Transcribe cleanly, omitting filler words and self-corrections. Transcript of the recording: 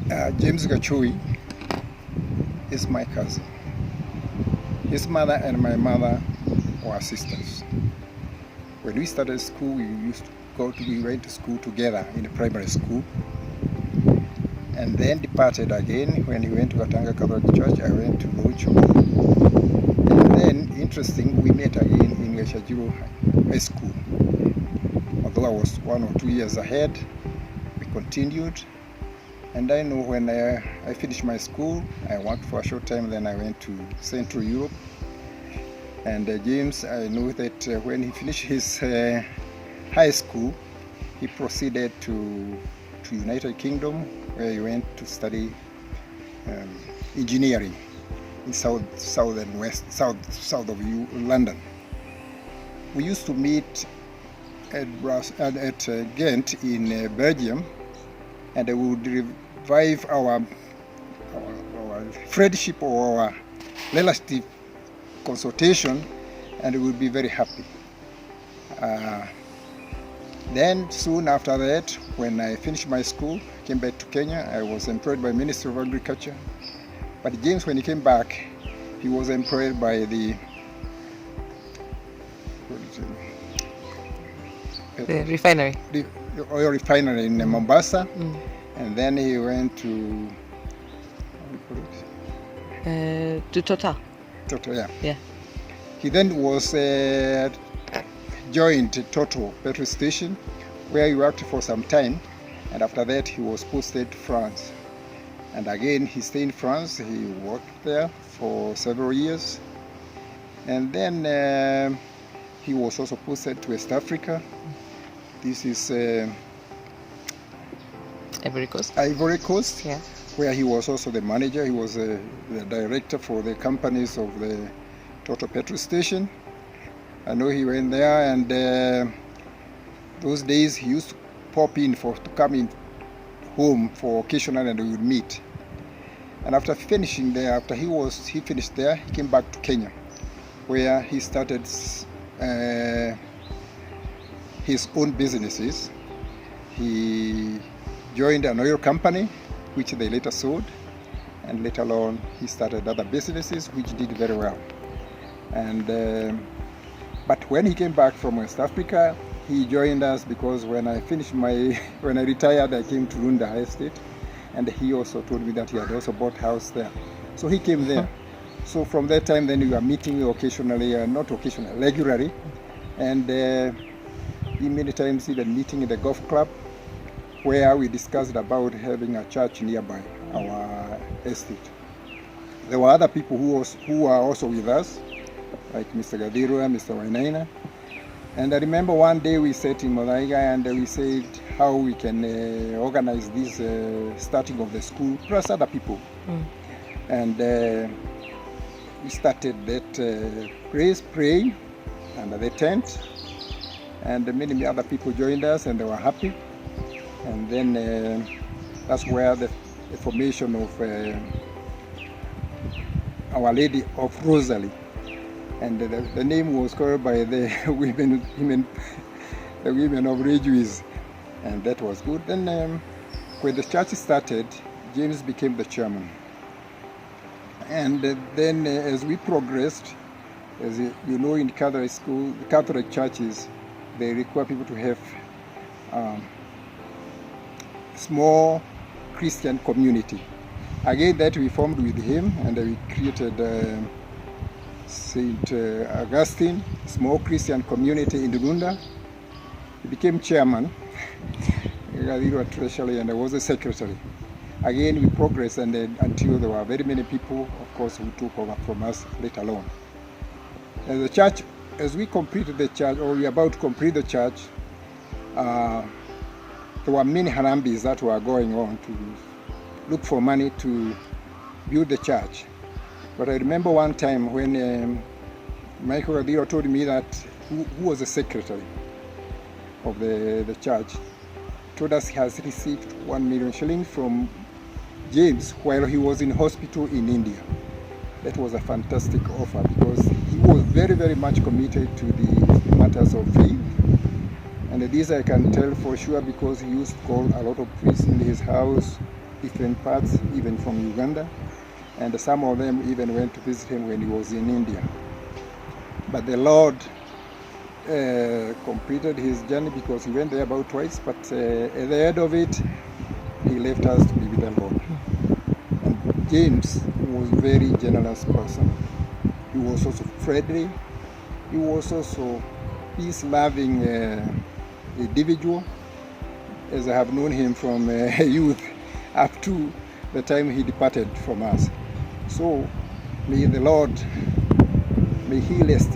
James Gachui is my cousin. His mother and my mother were sisters. When we started school, we went to school together in the primary school, and then departed again. When he went to Katanga Catholic Church, I went to Locho. And then, interesting, we met again in Gashajiro High School. Although I was 1 or 2 years ahead, we continued. And I know when I finished my school, I worked for a short time, then I went to Central Europe. And James, I know that when he finished his high school, he proceeded to United Kingdom, where he went to study engineering in south of London. We used to meet at Ghent in Belgium, and we would revive our friendship or our relative consultation, and we would be very happy. Then soon after that, when I finished my school, came back to Kenya, I was employed by Ministry of Agriculture. But James, when he came back, he was employed by the refinery. The oil refinery in Mombasa. And then he went to Total. Total, Yeah. He then was joined Total petrol station, where he worked for some time, and after that he was posted to France. And again he stayed in France. He worked there for several years, and then he was also posted to West Africa. This is Ivory Coast, yeah, where he was also the manager. He was the director for the companies of the Total petrol station. I know he went there, and those days he used to pop in to come in home for occasional, and we would meet. And after finishing there, after he finished there, he came back to Kenya, where he started his own businesses. He joined an oil company, which they later sold, and later on he started other businesses which did very well. And but when he came back from West Africa, he joined us because when I retired, I came to Runda High Estate, and he also told me that he had also bought a house there. So he came there. So from that time, then we were meeting occasionally, not occasionally, regularly, and many times even meeting in the golf club, where we discussed about having a church nearby our estate. There were other people who were also with us, like Mr. Gadirua, Mr. Wainaina. And I remember one day we sat in Malaiga and we said how we can organize this starting of the school, plus other people. And we started that praying under the tent, and many other people joined us, and they were happy. And then that's where the formation of Our Lady of Rosalie, and the name was called by the women of Rejuis, and that was good. Then when the church started, James became the chairman. And then as we progressed, as you know, in Catholic churches, they require people to have small Christian community. Again, that we formed with him, and we created St. Augustine small Christian community in Runda. He became chairman, treasury, and I was a secretary. Again, we progressed, and until there were very many people, of course, who took over from us later on. And the church, as we completed the church, or we were about to complete the church, there were many harambes that were going on to look for money to build the church. But I remember one time when Michael Gadiro told me that who was the secretary of the church, told us he has received 1 million shillings from James while he was in hospital in India. That was a fantastic offer because he was very, very much committed to the matters of faith. And this I can tell for sure because he used to call a lot of priests in his house different parts, even from Uganda, and some of them even went to visit him when he was in India. But the Lord completed his journey because he went there about twice, but at the end of it, he left us to be with the Lord. And James was a very generous person. He was also friendly. He was also peace-loving individual, as I have known him from youth up to the time he departed from us. So may the Lord, may he rest